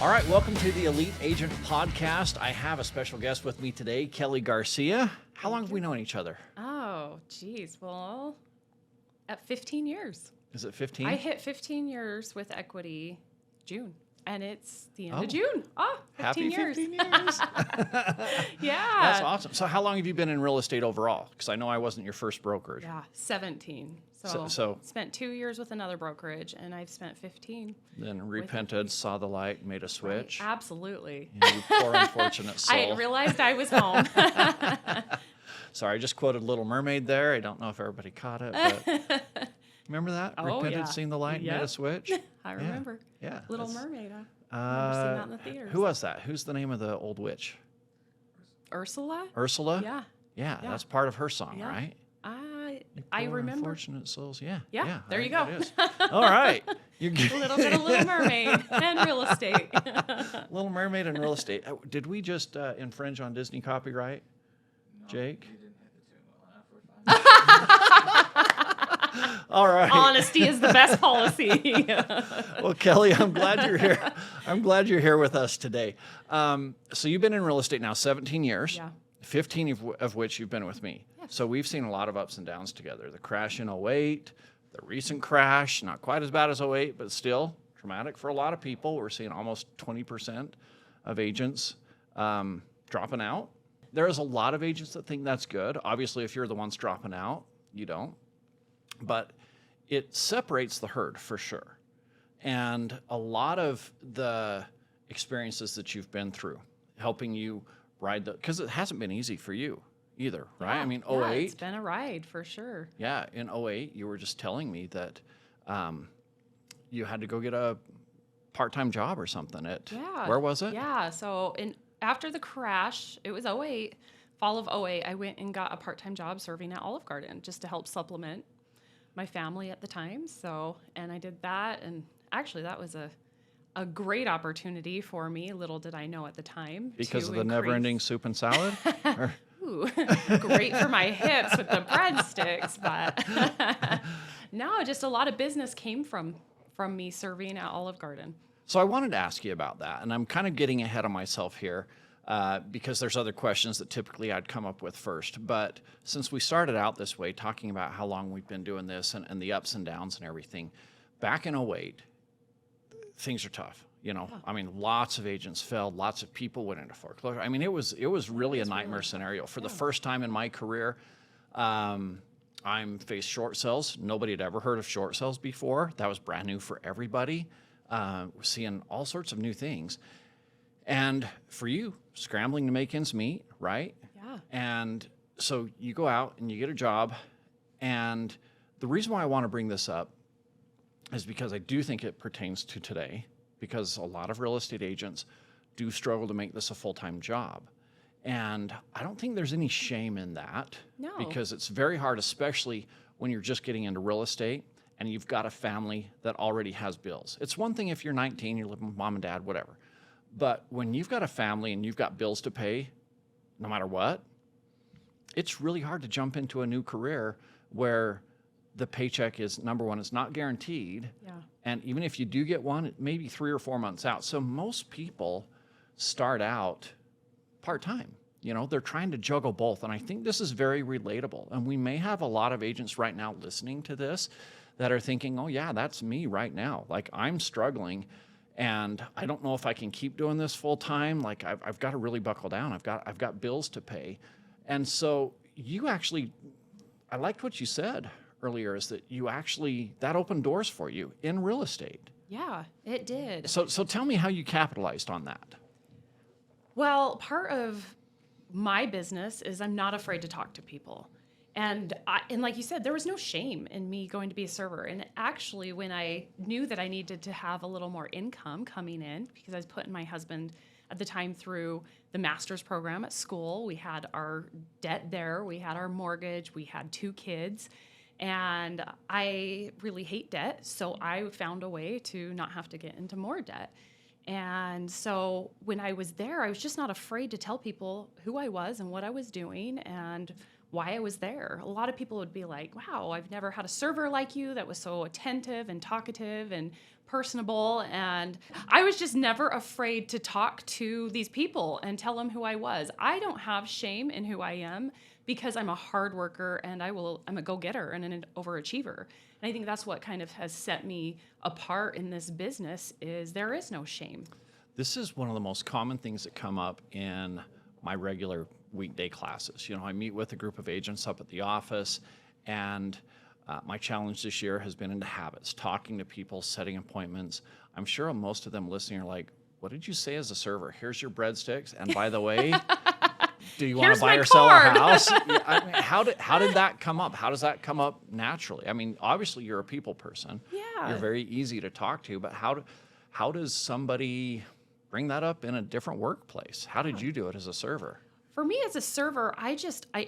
All right, welcome to the Elite Agent Podcast. I have a special guest with me today, Kelly Garcia. How long have we known each other? Oh, geez. Well, at 15 years. Is it 15? I hit 15 years with Equity June, and it's the end of June. Oh, 15 Happy years. 15 years. Yeah. That's awesome. So how long have you been in real estate overall? Because I know I wasn't your first brokerage. Yeah, 17. So spent 2 years with another brokerage, and I've spent 15. Then repented, saw the light, made a switch. Right, absolutely. You poor unfortunate soul. I realized I was home. Sorry, I just quoted Little Mermaid there. I don't know if everybody caught it, but remember that? Oh, Repented, yeah. seen the light, made a switch. I remember. Yeah. Little Mermaid. I remember seeing that in the theaters. Who was that? Who's the name of the old witch? Ursula? Ursula? Yeah. Yeah, that's part of her song, Yeah. right? I Poor remember. Unfortunate souls. Yeah. There you I go. think it is. All right. You're A little bit of Little Mermaid and real estate. Little Mermaid and real estate. Did we just infringe on Disney copyright, Jake? You didn't hit the tune well enough. All right. Honesty is the best policy. Well, Kelly, I'm glad you're here. I'm glad you're here with us today. So you've been in real estate now 17 years. Yeah. 15 of which you've been with me. Yes. So we've seen a lot of ups and downs together. The crash in '08, the recent crash, not quite as bad as '08, but still traumatic for a lot of people. We're seeing almost 20% of agents dropping out. There's a lot of agents that think that's good. Obviously, if you're the ones dropping out, you don't. But it separates the herd for sure. And a lot of the experiences that you've been through, helping you ride because it hasn't been easy for you either, right? I mean, yeah, 08. it's been a ride for sure. Yeah, in '08, you were just telling me that you had to go get a part-time job or something at, where was it? Yeah, so after the crash, it was '08, fall of '08, I went and got a part-time job serving at Olive Garden just to help supplement my family at the time. So, and I did that, and actually that was a great opportunity for me. Little did I know at the time. Because of the never-ending soup and salad? Ooh, great for my hips with the breadsticks, but no, just a lot of business came from me serving at Olive Garden. So I wanted to ask you about that, and I'm kind of getting ahead of myself here because there's other questions that typically I'd come up with first. But since we started out this way, talking about how long we've been doing this and the ups and downs and everything, back in '08, things are tough. You know, I mean, lots of agents failed. Lots of people went into foreclosure. I mean, it was really a nightmare scenario. For the first time in my career, I'm faced short sales. Nobody had ever heard of short sales before. That was brand new for everybody. We're seeing all sorts of new things. And for you, scrambling to make ends meet, right? Yeah. And so you go out and you get a job. And the reason why I want to bring this up is because I do think it pertains to today, because a lot of real estate agents do struggle to make this a full-time job. And I don't think there's any shame in that. No. Because it's very hard, especially when you're just getting into real estate and you've got a family that already has bills. It's one thing if you're 19, you're living with mom and dad, whatever. But when you've got a family and you've got bills to pay, no matter what, it's really hard to jump into a new career where the paycheck is, number one, it's not guaranteed. Yeah. And even if you do get one, it may be 3 or 4 months out. So most people start out part-time. You know, they're trying to juggle both. And I think this is very relatable. And we may have a lot of agents right now listening to this that are thinking, oh yeah, that's me right now. Like, I'm struggling and I don't know if I can keep doing this full-time. Like, I've got to really buckle down. I've got bills to pay. And so you actually, I liked what you said earlier, is that you actually, that opened doors for you in real estate. Yeah, it did. So tell me how you capitalized on that. Well, part of my business is I'm not afraid to talk to people. And like you said, there was no shame in me going to be a server. And actually, when I knew that I needed to have a little more income coming in, because I was putting my husband at the time through the master's program at school, we had our debt there, we had our mortgage, we had 2 kids. And I really hate debt, so I found a way to not have to get into more debt. And so when I was there, I was just not afraid to tell people who I was and what I was doing and why I was there. A lot of people would be like, wow, I've never had a server like you that was so attentive and talkative and personable. And I was just never afraid to talk to these people and tell them who I was. I don't have shame in who I am because I'm a hard worker and I'm a go-getter and an overachiever. And I think that's what kind of has set me apart in this business is there is no shame. This is one of the most common things that come up in my regular weekday classes. You know, I meet with a group of agents up at the office, and my challenge this year has been into habits, talking to people, setting appointments. I'm sure most of them listening are like, what did you say as a server? Here's your breadsticks, and by the way, do you want Here's to buy my or sell a card. house? Yeah, I mean, how did that come up? How does that come up naturally? I mean, obviously you're a people person. Yeah. You're very easy to talk to, but how does somebody bring that up in a different workplace? How did you do it as a server? For me as a server, I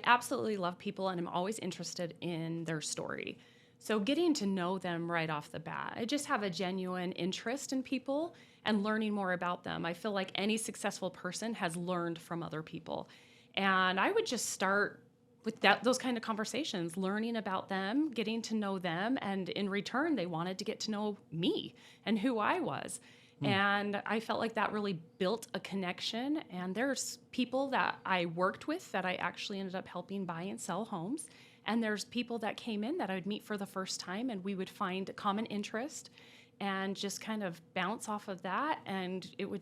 absolutely love people and I'm always interested in their story. So getting to know them right off the bat, I just have a genuine interest in people and learning more about them. I feel like any successful person has learned from other people. And I would just start with those kind of conversations, learning about them, getting to know them, and in return, they wanted to get to know me and who I was. And I felt like that really built a connection. And there's people that I worked with that I actually ended up helping buy and sell homes. And there's people that came in that I would meet for the first time, and we would find a common interest and just kind of bounce off of that. And it would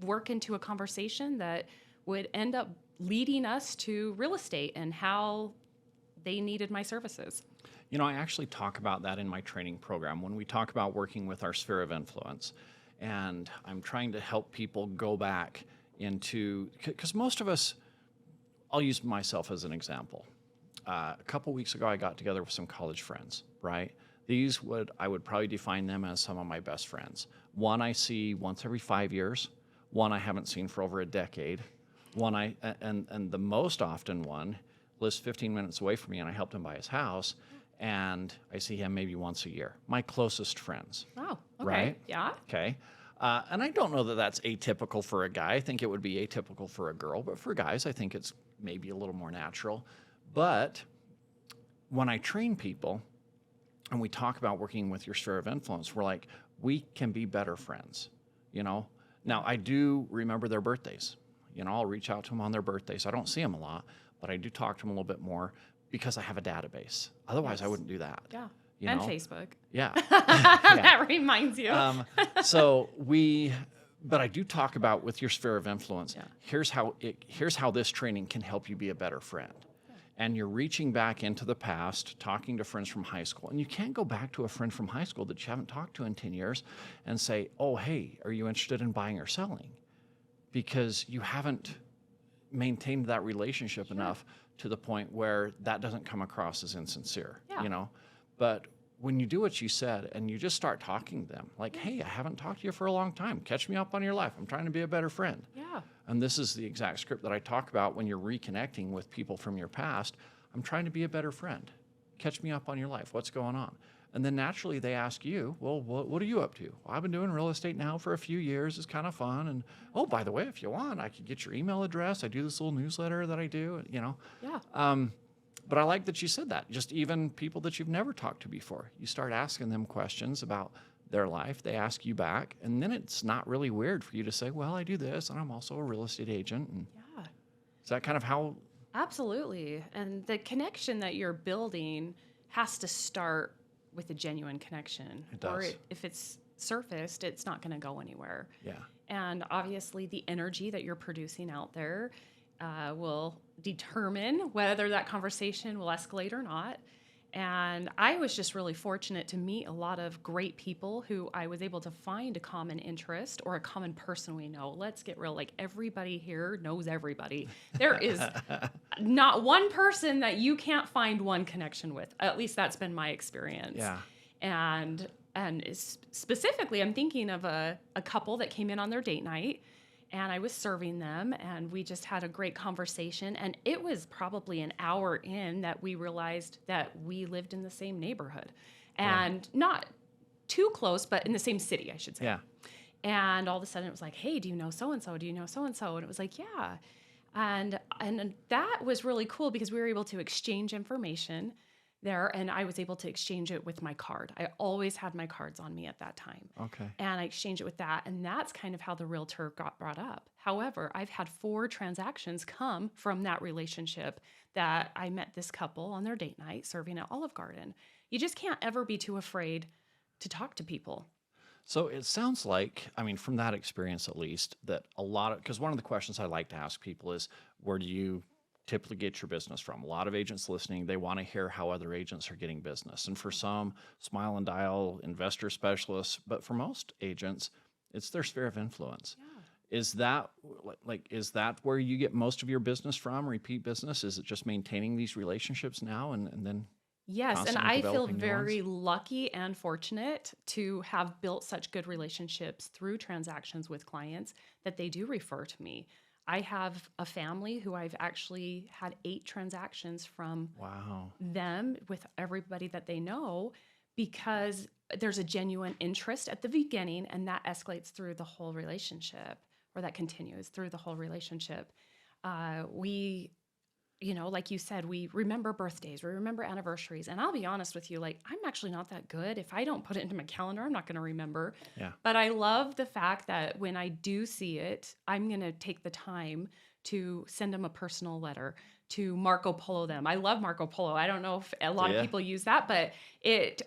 work into a conversation that would end up leading us to real estate and how they needed my services. You know, I actually talk about that in my training program when we talk about working with our sphere of influence. And I'm trying to help people go back into, because most of us, I'll use myself as an example. A couple weeks ago, I got together with some college friends, right? I would probably define them as some of my best friends. One I see once every 5 years, one I haven't seen for over a decade, and the most often one lives 15 minutes away from me, and I helped him buy his house, and I see him maybe once a year. My closest friends. Oh, okay. Right? Yeah. Okay. And I don't know that that's atypical for a guy. I think it would be atypical for a girl, but for guys, I think it's maybe a little more natural. But when I train people and we talk about working with your sphere of influence, we're like, we can be better friends, you know? Now, I do remember their birthdays. You know, I'll reach out to them on their birthdays. I don't see them a lot, but I do talk to them a little bit more because I have a database. Otherwise, I wouldn't do that. Yeah. You And know? Facebook. Yeah. That reminds you. But I do talk about with your sphere of influence, Yeah. here's how this training can help you be a better friend. And you're reaching back into the past, talking to friends from high school. And you can't go back to a friend from high school that you haven't talked to in 10 years and say, oh, hey, are you interested in buying or selling? Because you haven't maintained that relationship enough to the point where that doesn't come across as insincere, Yeah. you know? But when you do what you said and you just start talking to them, like, hey, I haven't talked to you for a long time. Catch me up on your life. I'm trying to be a better friend. Yeah. And this is the exact script that I talk about when you're reconnecting with people from your past. I'm trying to be a better friend. Catch me up on your life. What's going on? And then naturally they ask you, well, what are you up to? Well, I've been doing real estate now for a few years. It's kind of fun. And, oh, by the way, if you want, I could get your email address. I do this little newsletter that I do, you know. Yeah. But I like that you said that. Just even people that you've never talked to before, you start asking them questions about their life. They ask you back. And then it's not really weird for you to say, well, I do this, and I'm also a real estate agent. And Yeah. is that kind of how? Absolutely. And the connection that you're building has to start with a genuine connection. It does. Or if it's surfaced, it's not going to go anywhere. Yeah. And obviously, the energy that you're producing out there will determine whether that conversation will escalate or not. And I was just really fortunate to meet a lot of great people who I was able to find a common interest or a common person we know. Let's get real. Like, everybody here knows everybody. There is not one person that you can't find one connection with. At least that's been my experience. Yeah. And specifically, I'm thinking of a couple that came in on their date night, and I was serving them, and we just had a great conversation. And it was probably an hour in that we realized that we lived in the same neighborhood, and not too close, but in the same city, I should say. Yeah. And all of a sudden, it was like, hey, do you know so-and-so? Do you know so-and-so? And it was like, yeah. And that was really cool because we were able to exchange information there, and I was able to exchange it with my card. I always had my cards on me at that time. Okay. And I exchanged it with that, and that's kind of how the realtor got brought up. However, I've had 4 transactions come from that relationship that I met this couple on their date night serving at Olive Garden. You just can't ever be too afraid to talk to people. So it sounds like, I mean, from that experience at least, that a lot of, because one of the questions I like to ask people is, where do you typically get your business from? A lot of agents listening, they want to hear how other agents are getting business. And for some, smile and dial, investor specialists, but for most agents, it's their sphere of influence. Yeah. Is that where you get most of your business from, repeat business? Is it just maintaining these relationships now and then Yes, and constantly I feel developing new very ones? lucky and fortunate to have built such good relationships through transactions with clients that they do refer to me. I have a family who I've actually had 8 transactions from Wow. them with everybody that they know because there's a genuine interest at the beginning and that escalates through the whole relationship, or that continues through the whole relationship. We like you said, we remember birthdays, we remember anniversaries. And I'll be honest with you, like, I'm actually not that good. If I don't put it into my calendar, I'm not going to remember. Yeah. But I love the fact that when I do see it, I'm going to take the time to send them a personal letter, to Marco Polo them. I love Marco Polo. I don't know if a lot Do of ya? people use that, but it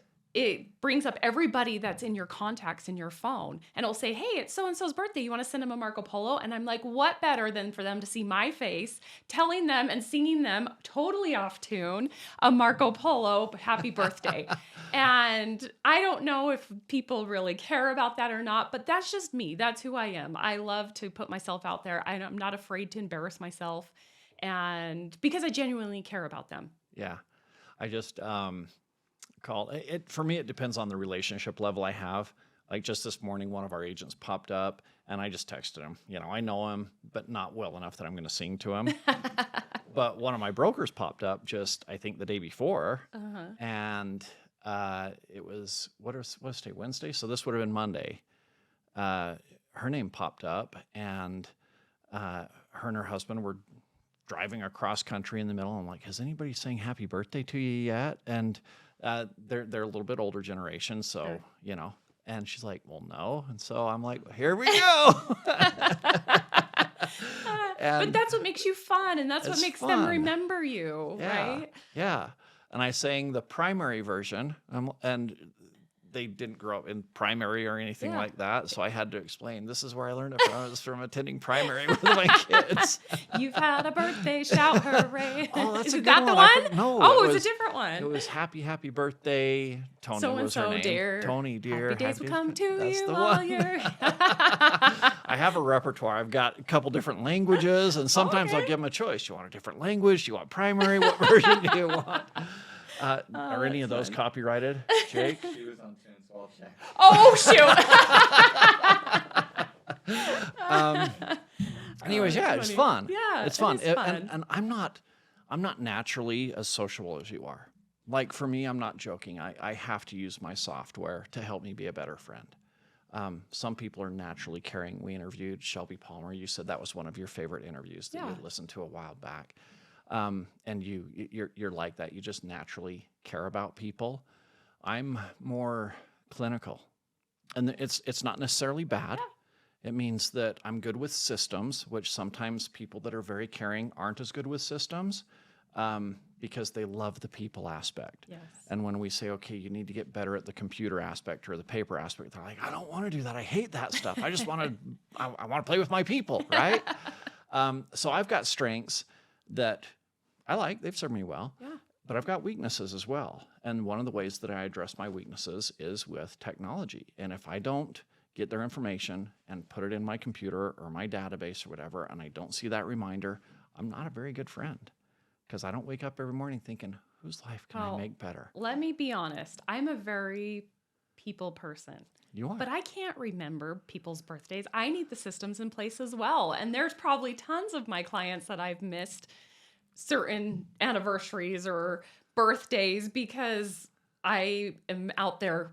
brings up everybody that's in your contacts in your phone, and it'll say, hey, it's so-and-so's birthday. You want to send them a Marco Polo? And I'm like, what better than for them to see my face telling them and singing them totally off tune a Marco Polo happy birthday. And I don't know if people really care about that or not, but that's just me. That's who I am. I love to put myself out there. I'm not afraid to embarrass myself, and because I genuinely care about them. Yeah. I just called it for me. It depends on the relationship level I have. Like just this morning, one of our agents popped up and I just texted him. I know him, but not well enough that I'm going to sing to him. But one of my brokers popped up just, I think, the day before. And it was, what's today? Wednesday? So this would have been Monday. Her name popped up and her and her husband were driving across country in the middle. I'm like, has anybody sang happy birthday to you yet? And they're a little bit older generation, so Sure. And she's like, well, no. And so I'm like, here we go. But that's what makes you fun, and that's what It's makes them fun. remember you, Yeah, right? yeah. And I sang the primary version, and they didn't grow up in primary or anything Yeah. like that. So I had to explain, this is where I learned it from. It was from attending primary with my kids. You've had a birthday, shout hooray. Oh, that's Is a good that one. the I one? no, Oh, it it's was a different one. It was happy birthday. Tony So and was her so, name. dear. Tony, dear. Happy days will come to That's you the while one. you're. I have a repertoire. I've got a couple different languages, and sometimes I'll Okay. give them a choice. You want a different language? Do you want primary? What version do you want? Are any of that's those fun. copyrighted, Jake? She was on tune, so I'll check. Oh shoot! Anyways, yeah, that's it's funny. fun. Yeah, it's it fun. is fun. And I'm not naturally as sociable as you are. Like for me, I'm not joking. I have to use my software to help me be a better friend. Some people are naturally caring. We interviewed Shelby Palmer. You said that was one of your favorite interviews that you Yeah. had listened to a while back. And you're like that. You just naturally care about people. I'm more clinical, and it's not necessarily bad. It means that I'm good with systems, which sometimes people that are very caring aren't as good with systems, because they love the people aspect. Yes. And when we say, okay, you need to get better at the computer aspect or the paper aspect, they're like, I don't want to do that. I hate that stuff. I just want to, I want to play with my people, right? So I've got strengths that I like. They've served me well. Yeah. But I've got weaknesses as well. And one of the ways that I address my weaknesses is with technology. And if I don't get their information and put it in my computer or my database or whatever, and I don't see that reminder, I'm not a very good friend, because I don't wake up every morning thinking, whose life can I Oh. make better? Let me be honest. I'm a very people person. You are. But I can't remember people's birthdays. I need the systems in place as well. And there's probably tons of my clients that I've missed certain anniversaries or birthdays because I am out there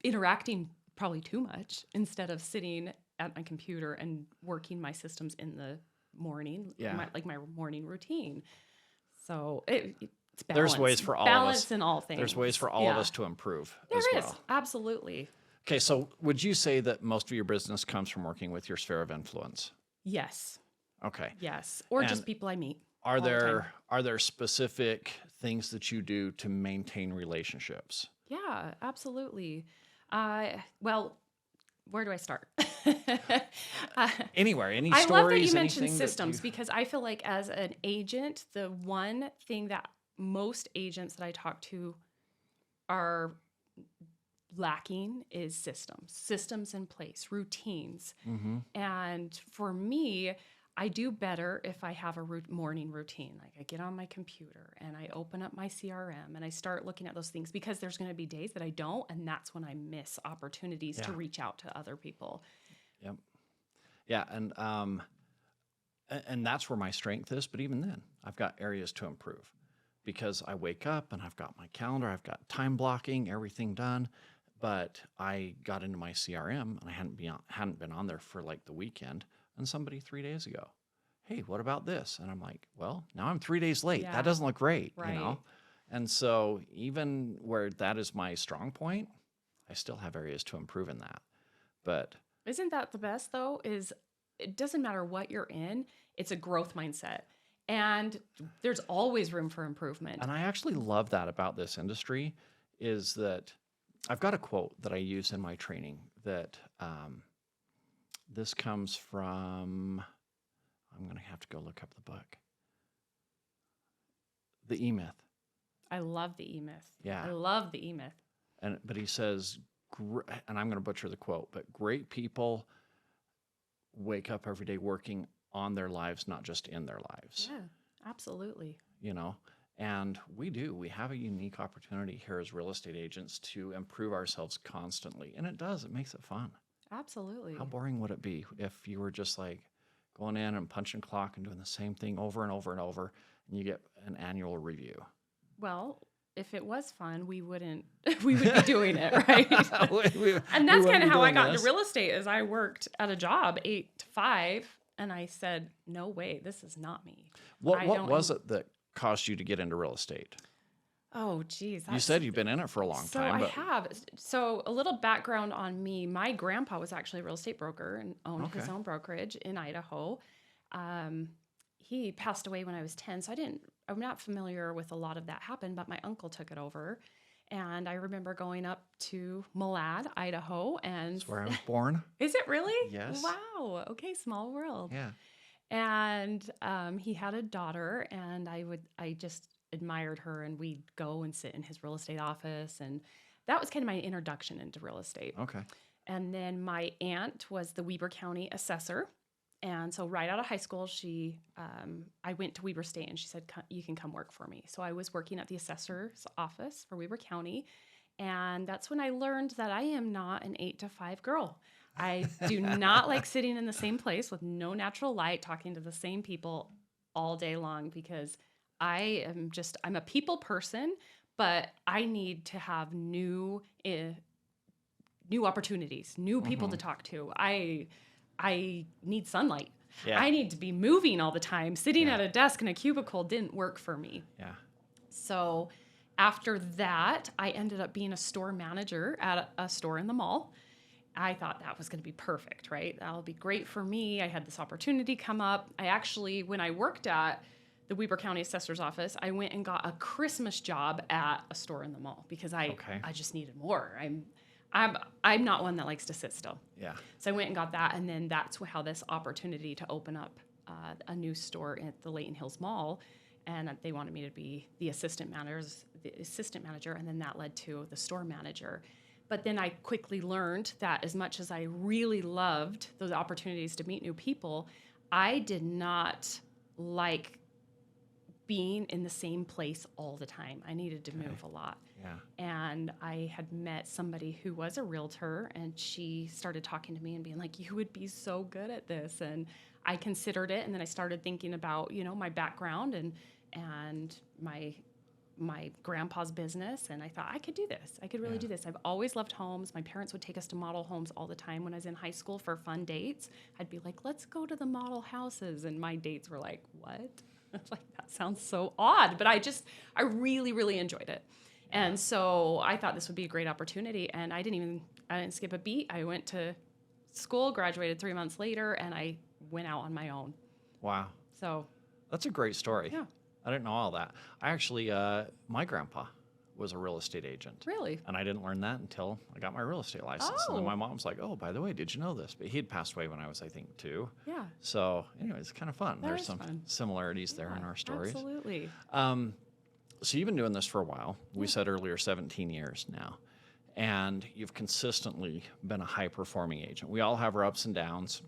interacting probably too much instead of sitting at my computer and working my systems in the morning, Yeah. my morning routine. So it's balance. There's ways for all of us. Balance in all things. There's ways for all of us to improve as There is, well. absolutely. Okay, so would you say that most of your business comes from working with your sphere of influence? Yes. Okay. Yes. Or And just people I meet. Are all the time. there specific things that you do to maintain relationships? Yeah, absolutely. Well, where do I start? Anywhere, any I stories, love that you mentioned anything that systems you- because I feel like as an agent, the one thing that most agents that I talk to are lacking is systems in place, routines. Mhm. And for me, I do better if I have a morning routine. Like I get on my computer and I open up my CRM and I start looking at those things because there's going to be days that I don't, and that's when I miss opportunities to Yeah. reach out to other people. Yep. Yeah, and that's where my strength is, but even then, I've got areas to improve because I wake up and I've got my calendar, I've got time blocking, everything done, but I got into my CRM and I hadn't been on there for like the weekend, and somebody 3 days ago, hey, what about this? And I'm like, well, now I'm 3 days late. Yeah. That doesn't look great, Right. you know? And so even where that is my strong point, I still have areas to improve in that. But Isn't that the best though? Is it doesn't matter what you're in, it's a growth mindset. And there's always room for improvement. And I actually love that about this industry is that I've got a quote that I use in my training that this comes from, I'm going to have to go look up the book, The E-Myth. I love the E-Myth. Yeah. I love the E-Myth. But he says, and I'm going to butcher the quote, but great people wake up every day working on their lives, not just in their lives. Yeah, absolutely. You know, and we have a unique opportunity here as real estate agents to improve ourselves constantly, and it makes it fun. Absolutely. How boring would it be if you were just like going in and punching clock and doing the same thing over and over and over, and you get an annual review? Well, if it was fun, we would be doing it, right? And that's wouldn't kind of be how I doing got this. into real estate is I worked at a job 8 to 5 and I said, no way, this is not me. What was it that caused you to get into real estate? Oh, geez. You said you've been in it for a long So time. I But have. So a little background on me. My grandpa was actually a real estate broker and owned his Okay. own brokerage in Idaho. He passed away when I was 10, so I'm not familiar with a lot of that happened, but my uncle took it over. And I remember going up to Malad, Idaho, and that's where I was born. is it really? Yes. Wow. Okay, small world. Yeah. And he had a daughter, and I just admired her, and we'd go and sit in his real estate office, and that was kind of my introduction into real estate. Okay. And then my aunt was the Weber County assessor, and so right out of high school, I went to Weber State, and she said, "You can come work for me." So I was working at the assessor's office for Weber County, and that's when I learned that I am not an 8 to 5 girl. I do not like sitting in the same place with no natural light, talking to the same people all day long because I'm a people person, but I need to have new opportunities, new people to talk to. I need sunlight. Yeah. I need to be moving all the time. Sitting Yeah. at a desk in a cubicle didn't work for me. Yeah. So after that, I ended up being a store manager at a store in the mall. I thought that was going to be perfect, right? That'll be great for me. I had this opportunity come up. I actually, when I worked at the Weber County Assessor's Office, I went and got a Christmas job at a store in the mall because I just needed more. I'm not one that likes to sit still. Yeah. So I went and got that, and then that's how this opportunity to open up a new store at the Layton Hills Mall, and they wanted me to be the assistant manager, and then that led to the store manager. But then I quickly learned that as much as I really loved those opportunities to meet new people, I did not like being in the same place all the time. I needed to move a lot. Yeah. And I had met somebody who was a realtor, and she started talking to me and being like, "You would be so good at this." And I considered it, and then I started thinking about, my background and my grandpa's business, and I thought I could do this. I could really do this. I've always loved homes. My parents would take us to model homes all the time when I was in high school for fun dates. I'd be like, let's go to the model houses. And my dates were like, what? I was like, that sounds so odd. But I really, really enjoyed it. And so I thought this would be a great opportunity. And I didn't skip a beat. I went to school, graduated 3 months later, and I went out on my own. Wow. So That's a great story. yeah. I didn't know all that. I actually, my grandpa was a real estate agent. Really? And I didn't learn that until I got my real estate license. And then Oh. my mom's like, oh, by the way, did you know this? But he had passed away when I was, I think, 2. Yeah. So anyway, it's kind of fun. That There's is some fun. similarities there in our stories. Absolutely. So you've been doing this for a while. We said earlier 17 years now. And you've consistently been a high-performing agent. We all have our ups and downs.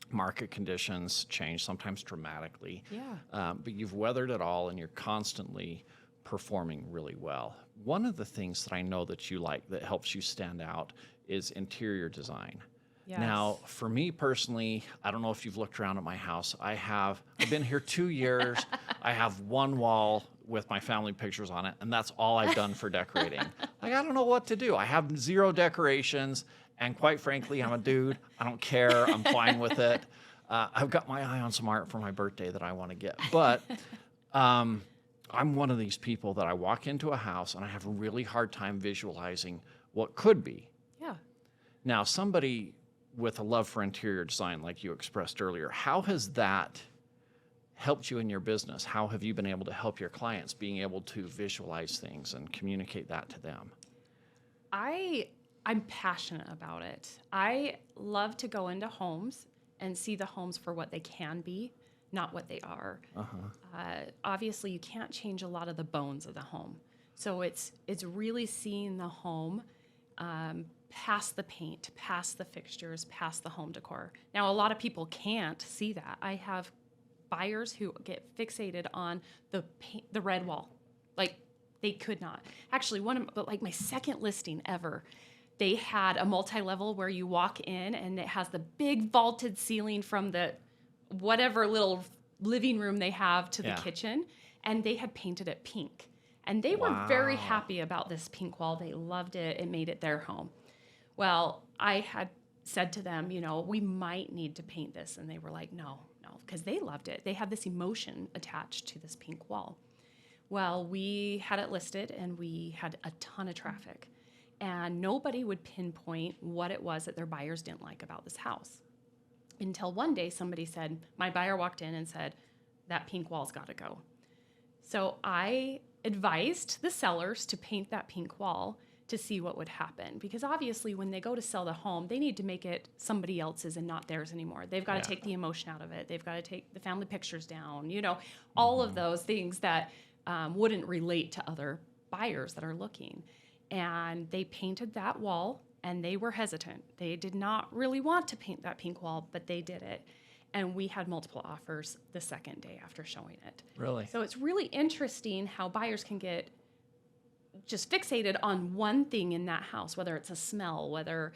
Market conditions change, sometimes dramatically. Yeah. But you've weathered it all, and you're constantly performing really well. One of the things that I know that you like that helps you stand out is interior design. Yes. Now, for me personally, I don't know if you've looked around at my house. I've been here 2 years. I have one wall with my family pictures on it, and that's all I've done for decorating. Like, I don't know what to do. I have 0 decorations, and quite frankly, I'm a dude. I don't care. I'm fine with it. I've got my eye on some art for my birthday that I want to get. But I'm one of these people that I walk into a house, and I have a really hard time visualizing what could be. Yeah. Now, somebody with a love for interior design, like you expressed earlier, how has that helped you in your business? How have you been able to help your clients being able to visualize things and communicate that to them? I'm passionate about it. I love to go into homes and see the homes for what they can be, not what they are. Obviously, you can't change a lot of the bones of the home. So it's really seeing the home past the paint, past the fixtures, past the home decor. Now, a lot of people can't see that. I have buyers who get fixated on the paint, the red wall. Like, they could not. Actually, my second listing ever, they had a multi-level where you walk in and it has the big vaulted ceiling from the whatever little living room they have to the kitchen, and they had painted it pink. And they were very happy about this pink wall. They loved it. It made it their home. Well, I had said to them, we might need to paint this. And they were like, no, because they loved it. They had this emotion attached to this pink wall. Well, we had it listed, and we had a ton of traffic. And nobody would pinpoint what it was that their buyers didn't like about this house. Until one day somebody said, my buyer walked in and said, that pink wall's got to go. So I advised the sellers to paint that pink wall to see what would happen. Because obviously when they go to sell the home, they need to make it somebody else's and not theirs anymore. They've got to take the emotion out of it. They've got to take the family pictures down, all of those things that wouldn't relate to other buyers that are looking. And they painted that wall, and they were hesitant. They did not really want to paint that pink wall, but they did it. And we had multiple offers the second day after showing it. Really? So it's really interesting how buyers can get just fixated on one thing in that house, whether it's a smell, whether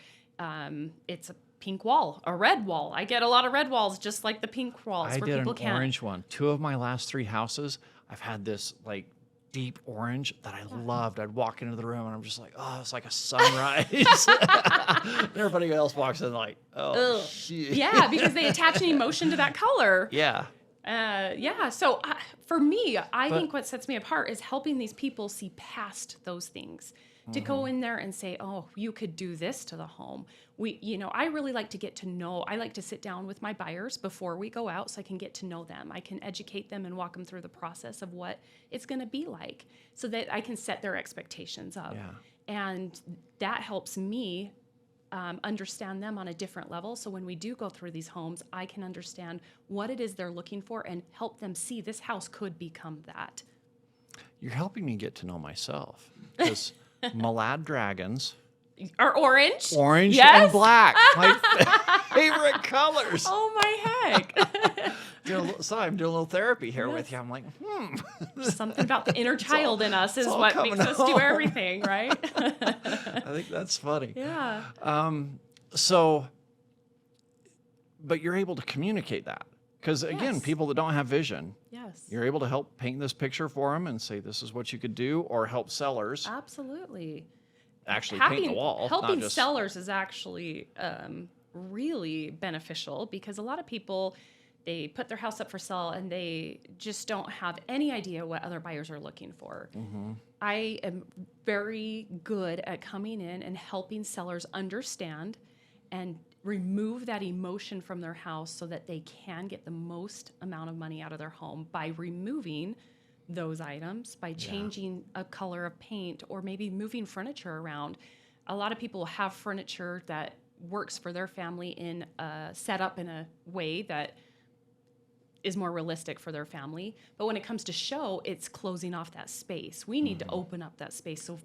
it's a pink wall, a red wall. I get a lot of red walls, just like the pink walls I where did people an can't. orange one. 2 of my last 3 houses, I've had this deep orange that I loved. I'd walk into the room and I'm just like, oh, it's like a sunrise. And everybody else walks in like, oh, shit. Yeah, because they attach an emotion to that color. Yeah. So for me, I think what sets me apart is helping these people see past those things. To go in there and say, oh, you could do this to the home. I really like to get to know, I like to sit down with my buyers before we go out so I can get to know them. I can educate them and walk them through the process of what it's going to be like so that I can set their expectations up. Yeah. And that helps me understand them on a different level. So when we do go through these homes, I can understand what it is they're looking for and help them see this house could become that. You're helping me get to know myself. Because Malad dragons, Or orange. orange Yes? and black, my favorite colors. Oh my heck. Sorry, I'm doing a little therapy here with you. I'm like, Something about the inner child in us is all what coming makes us do home. everything, right? I think that's funny. Yeah. So, but you're able to communicate that Because again, Yes. people that don't have vision, Yes. you're able to help paint this picture for them and say, this is what you could do, or help sellers Absolutely. actually paint the wall. Helping not just, sellers is actually really beneficial because a lot of people, they put their house up for sale and they just don't have any idea what other buyers are looking for. I am very good at coming in and helping sellers understand and remove that emotion from their house so that they can get the most amount of money out of their home by removing those items, by changing a color of paint or maybe moving furniture around. A lot of people have furniture that works for their family in set up in a way that is more realistic for their family. But when it comes to show, it's closing off that space. We need to open up that space so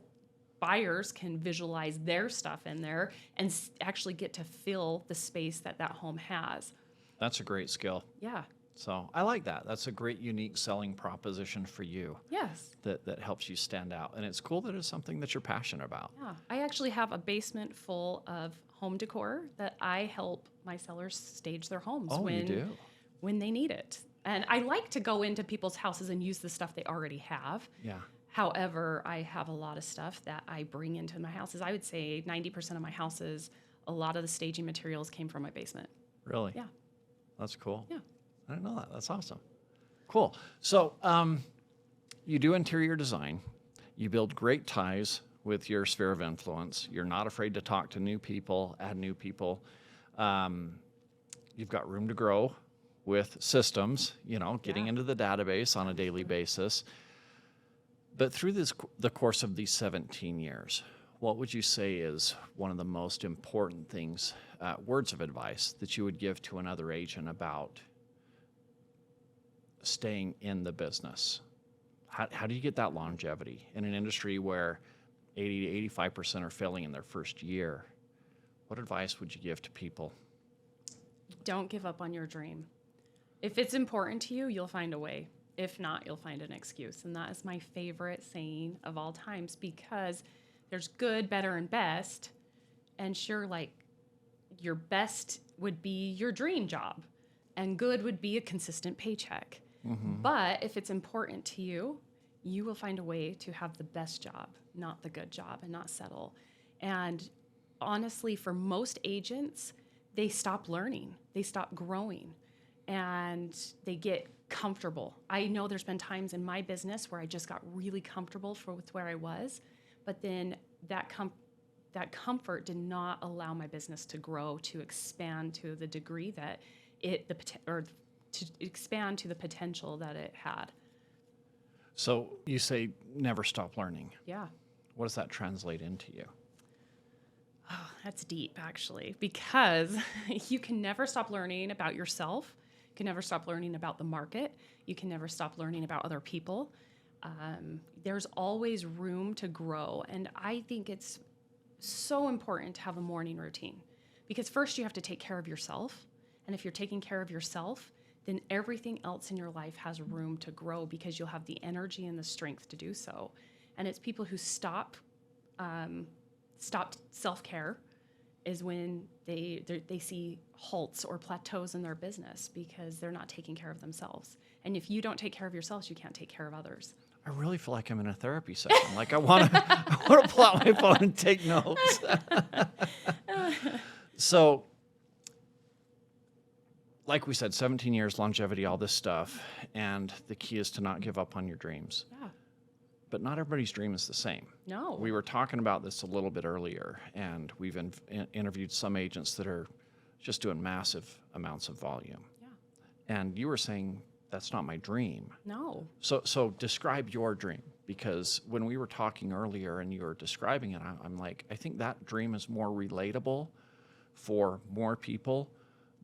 buyers can visualize their stuff in there and actually get to fill the space that that home has. that's a great skill. Yeah. So I like that. That's a great, unique selling proposition for you Yes. that helps you stand out. And it's cool that it's something that you're passionate about. Yeah. I actually have a basement full of home decor that I help my sellers stage their homes Oh, you do? when they need it. And I like to go into people's houses and use the stuff they already have. Yeah. However, I have a lot of stuff that I bring into my houses. I would say 90% of my houses, a lot of the staging materials came from my basement. Really? Yeah. That's cool. Yeah. I didn't know that. That's awesome. Cool. So you do interior design. You build great ties with your sphere of influence. You're not afraid to talk to new people, add new people. You've got room to grow with systems, getting into the database on a daily basis. But through the course of these 17 years, what would you say is one of the most important things, words of advice that you would give to another agent about staying in the business? How do you get that longevity in an industry where 80 to 85% are failing in their first year? What advice would you give to people? Don't give up on your dream. If it's important to you, you'll find a way. If not, you'll find an excuse. And that is my favorite saying of all times because there's good, better, and best. And sure, like your best would be your dream job and good would be a consistent paycheck. But if it's important to you, you will find a way to have the best job, not the good job, and not settle. And honestly, for most agents, they stop learning, they stop growing, and they get comfortable. I know there's been times in my business where I just got really comfortable with where I was, but then that comfort did not allow my business to grow, to expand to the degree that to expand to the potential that it had. So you say never stop learning. Yeah. What does that translate into you? Oh, that's deep, actually, because you can never stop learning about yourself. You can never stop learning about the market. You can never stop learning about other people. There's always room to grow. And I think it's so important to have a morning routine because first you have to take care of yourself. And if you're taking care of yourself, then everything else in your life has room to grow because you'll have the energy and the strength to do so. And it's people who stopped self-care is when they see halts or plateaus in their business because they're not taking care of themselves. And if you don't take care of yourselves, you can't take care of others. I really feel like I'm in a therapy session. Like I want to pull out my phone and take notes. So, like we said, 17 years, longevity, all this stuff, and the key is to not give up on your dreams. Yeah. But not everybody's dream is the same. No. We were talking about this a little bit earlier, and we've interviewed some agents that are just doing massive amounts of volume. Yeah. And you were saying, that's not my dream. No. So describe your dream, because when we were talking earlier and you were describing it, I'm like, I think that dream is more relatable for more people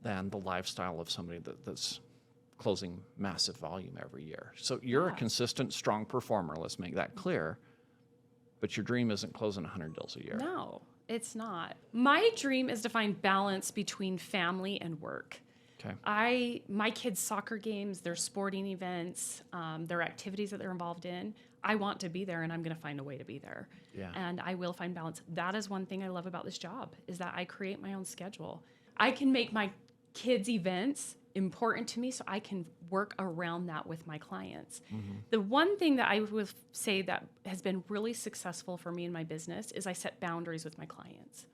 than the lifestyle of somebody that's closing massive volume every year. So you're a consistent, strong performer. Let's make that clear. But your dream isn't closing 100 deals a year. No, it's not. My dream is to find balance between family and work. Okay. My kids' soccer games, their sporting events, their activities that they're involved in, I want to be there and I'm going to find a way to be there. Yeah. And I will find balance. That is one thing I love about this job is that I create my own schedule. I can make my kids' events important to me, so I can work around that with my clients. The one thing that I would say that has been really successful for me in my business is I set boundaries with my clients.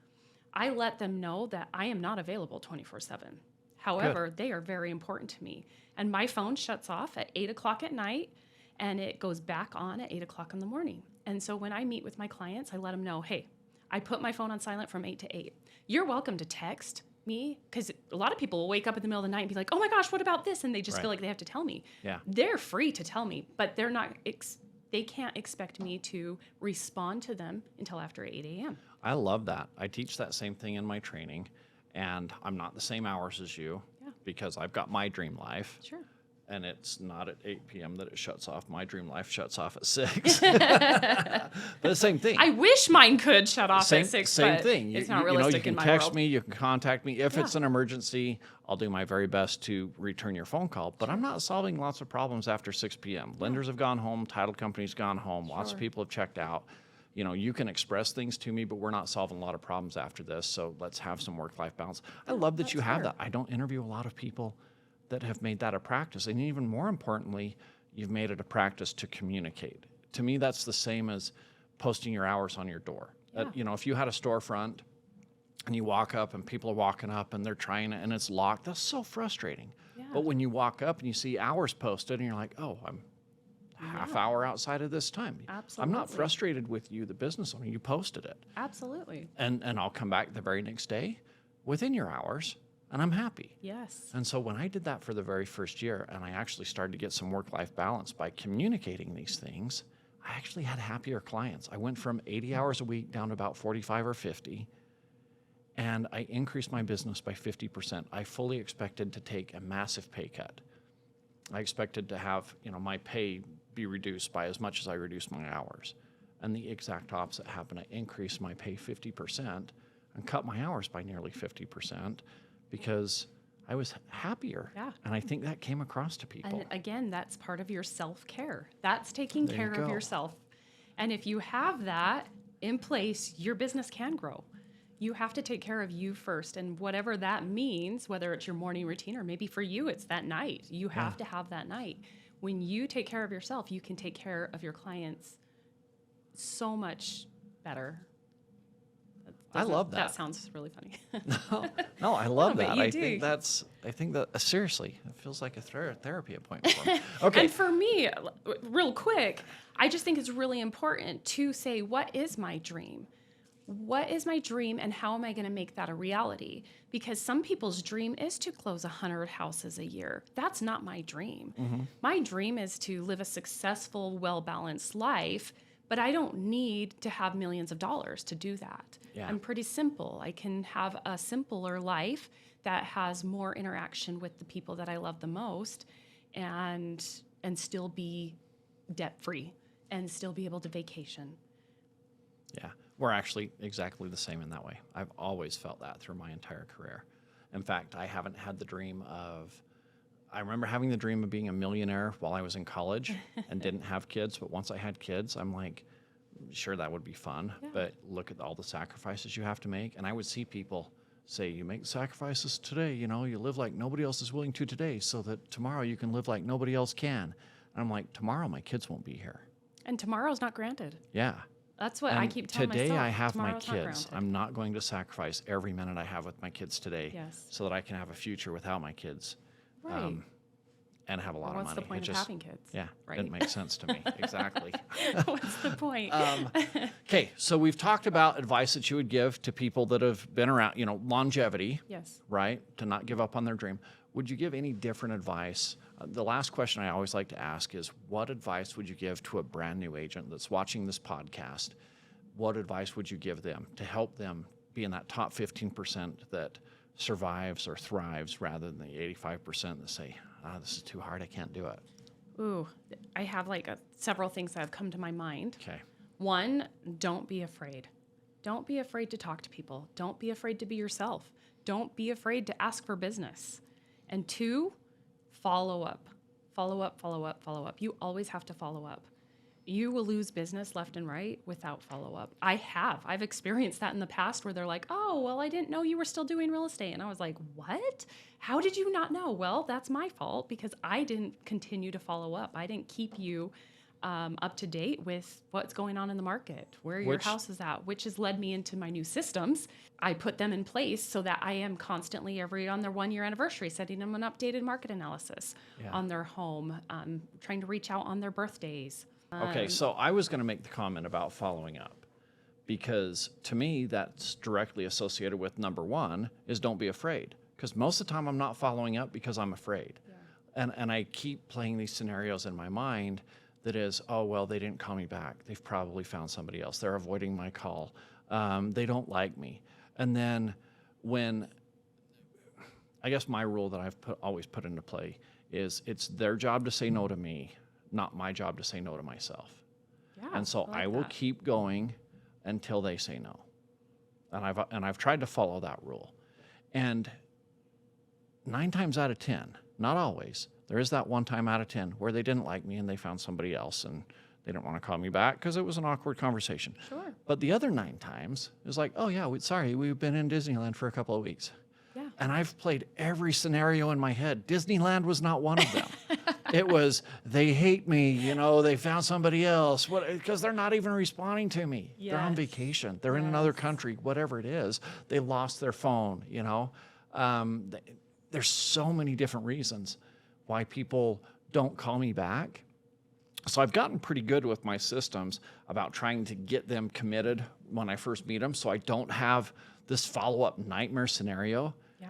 I let them know that I am not available 24/7. However, they are very important to me. And my phone shuts off at 8 o'clock at night and it goes back on at 8 o'clock in the morning. And so when I meet with my clients, I let them know, hey, I put my phone on silent from 8 to 8. You're welcome to text me, because a lot of people will wake up in the middle of the night and be like, oh my gosh, what about this? And they just feel like they have to tell me. Yeah. They're free to tell me, but they're not, they can't expect me to respond to them until after 8 a.m. I love that. I teach that same thing in my training, and I'm not the same hours as you because I've got my dream life. Sure. And it's not at 8 p.m. that it shuts off. My dream life shuts off at 6. But the same thing. I wish mine could shut off Same, at 6, same but thing. it's not you realistic can in my text world. me, you can contact me. If it's an emergency, I'll do my very best to return your phone call. But I'm not solving lots of problems after 6 p.m. Lenders have gone home, title companies gone home, lots of people have checked out. You can express things to me, but we're not solving a lot of problems after this. So let's have some work-life balance. I love that you have that. I don't interview a lot of people that have made that a practice. And even more importantly, you've made it a practice to communicate. To me, that's the same as posting your hours on your door. If you had a storefront and you walk up and people are walking up and they're trying and it's locked, that's so frustrating. Yeah. But when you walk up and you see hours posted and you're like, oh, I'm half hour outside of this time. I'm not Absolutely. frustrated with you, the business owner. You posted it. Absolutely. And I'll come back the very next day within your hours. And I'm happy. Yes. And so when I did that for the very first year, and I actually started to get some work-life balance by communicating these things, I actually had happier clients. I went from 80 hours a week down to about 45 or 50, and I increased my business by 50%. I fully expected to take a massive pay cut. I expected to have, my pay be reduced by as much as I reduced my hours. And the exact opposite happened. I increased my pay 50% and cut my hours by nearly 50%. Because I was happier. Yeah. And I think that came across to people. And again, that's part of your self-care. That's taking There you care of go. yourself. And if you have that in place, your business can grow. You have to take care of you first. And whatever that means, whether it's your morning routine or maybe for you, it's that night. You have to have that night. When you take care of yourself, you can take care of your clients so much better. I love that. That sounds really funny. No, I love but that. you I do. think that seriously, it feels like a therapy appointment for me. Okay. And for me, real quick, I just think it's really important to say, what is my dream? What is my dream and how am I going to make that a reality? Because some people's dream is to close 100 houses a year. That's not my dream. My dream is to live a successful, well-balanced life, but I don't need to have millions of dollars to do that. Yeah. I'm pretty simple. I can have a simpler life that has more interaction with the people that I love the most and still be debt-free and still be able to vacation. Yeah. We're actually exactly the same in that way. I've always felt that through my entire career. In fact, I haven't had the dream of, I remember having the dream of being a millionaire while I was in college and didn't have kids. But once I had kids, I'm like, sure, that would be fun. Yeah. But look at all the sacrifices you have to make. And I would see people say, you make sacrifices today, you live like nobody else is willing to today so that tomorrow you can live like nobody else can. And I'm like, tomorrow my kids won't be here. And tomorrow's not granted. Yeah. That's what And I keep telling today myself. I have my Tomorrow's not kids. granted. I'm not going to sacrifice every minute I have with my kids today Yes. so that I can have a future without my kids. Right. And have a lot What's of the money. point It of just, having kids? yeah, Right. didn't make sense to me. Exactly. What's the point? Okay, so we've talked about advice that you would give to people that have been around, longevity, Yes. right? To not give up on their dream. Would you give any different advice? The last question I always like to ask is, what advice would you give to a brand new agent that's watching this podcast? What advice would you give them to help them be in that top 15% that survives or thrives rather than the 85% that say, this is too hard, I can't do it? Ooh, I have several things that have come to my mind. Okay. One, don't be afraid. Don't be afraid to talk to people. Don't be afraid to be yourself. Don't be afraid to ask for business. And two, follow up. Follow up, follow up, follow up. You always have to follow up. you will lose business left and right without follow-up. I've experienced that in the past where they're like, oh, well, I didn't know you were still doing real estate. And I was like, what? How did you not know? Well, that's my fault because I didn't continue to follow up. I didn't keep you up to date with what's going on in the market, where your house is at, which has led me into my new systems. I put them in place so that I am constantly on their 1-year anniversary, sending them an updated market analysis on their home, trying to reach out on their birthdays. Okay, so I was going to make the comment about following up because to me that's directly associated with number one is don't be afraid, because most of the time I'm not following up because I'm afraid. And I keep playing these scenarios in my mind that is, oh, well, they didn't call me back. They've probably found somebody else. They're avoiding my call. They don't like me. And then when, I guess my rule that I've always put into play is it's their job to say no to me, not my job to say no to myself. Yeah, And so I will keep going until they say no. And I've tried to follow that rule. And 9 times out of 10, not always, there is that 1 time out of 10 where they didn't like me and they found somebody else and they didn't want to call me back because it was an awkward conversation. Sure. But the other 9 times, it was like, oh yeah, sorry, we've been in Disneyland for a couple of weeks. Yeah. And I've played every scenario in my head. Disneyland was not one of them. It was, they hate me, they found somebody else, because they're not even responding to me. They're on Yes. vacation. They're in another country, whatever it is. They lost their phone, There's so many different reasons why people don't call me back. So I've gotten pretty good with my systems about trying to get them committed when I first meet them so I don't have this follow-up nightmare scenario. Yeah.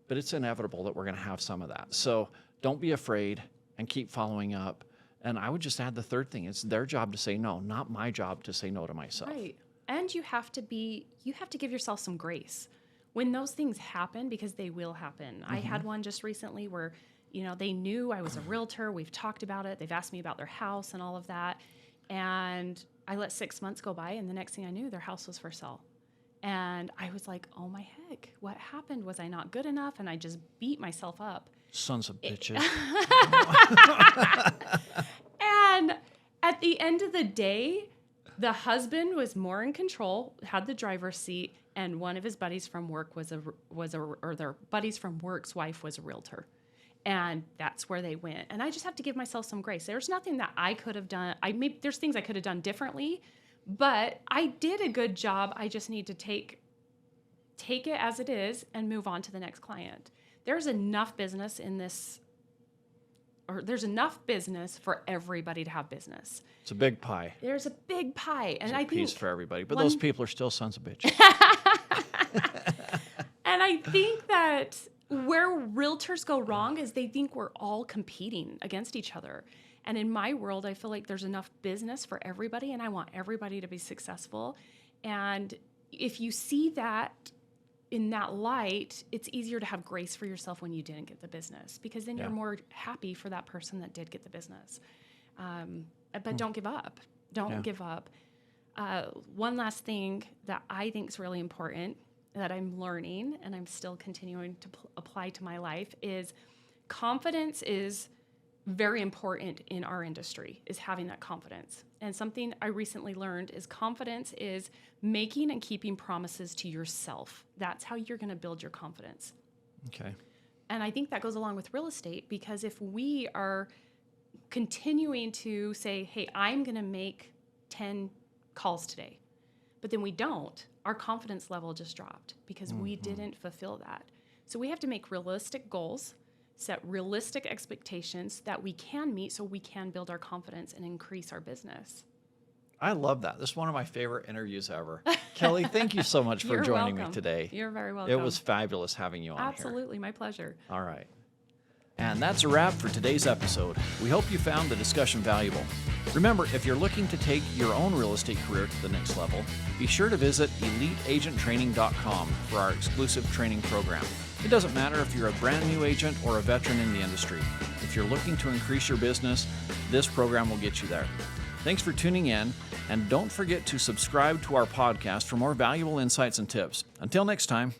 But it's inevitable that we're going to have some of that. So don't be afraid and keep following up. And I would just add the third thing. It's their job to say no, not my job to say no to myself. Right. And you have to give yourself some grace when those things happen, because they will happen. I had one just recently where, they knew I was a realtor. We've talked about it. They've asked me about their house and all of that. And I let 6 months go by, and the next thing I knew, their house was for sale. And I was like, oh my heck, what happened? Was I not good enough? And I just beat myself up. Sons of bitches. And at the end of the day, the husband was more in control, had the driver's seat, and one of his buddies from work or their buddies from work's wife was a realtor. And that's where they went. And I just have to give myself some grace. There's nothing that I could have done. There's things I could have done differently, but I did a good job. I just need to take it as it is and move on to the next client. There's enough business there's enough business for everybody to have business. It's a big pie. There's a big pie. And There's a piece for everybody. But those people are still sons of bitches. And I think that where realtors go wrong is they think we're all competing against each other. And in my world, I feel like there's enough business for everybody, and I want everybody to be successful. And if you see that in that light, it's easier to have grace for yourself when you didn't get the business, because then you're more happy for that person that did get the business. But don't give up. Don't give up. One last thing that I think is really important that I'm learning and I'm still continuing to apply to my life is confidence is very important in our industry, is having that confidence. And something I recently learned is confidence is making and keeping promises to yourself. That's how you're going to build your confidence. Okay. And I think that goes along with real estate, because if we are continuing to say, hey, I'm going to make 10 calls today, but then we don't, our confidence level just dropped because we didn't fulfill that. So we have to make realistic goals, set realistic expectations that we can meet so we can build our confidence and increase our business. I love that. This is one of my favorite interviews ever. Kelly, thank you so much for You're joining welcome. me today. You're very welcome. It was fabulous having you on here. Absolutely, my pleasure. All right. And that's a wrap for today's episode. We hope you found the discussion valuable. Remember, if you're looking to take your own real estate career to the next level, be sure to visit eliteagenttraining.com for our exclusive training program. It doesn't matter if you're a brand new agent or a veteran in the industry. If you're looking to increase your business, this program will get you there. Thanks for tuning in, and don't forget to subscribe to our podcast for more valuable insights and tips. Until next time.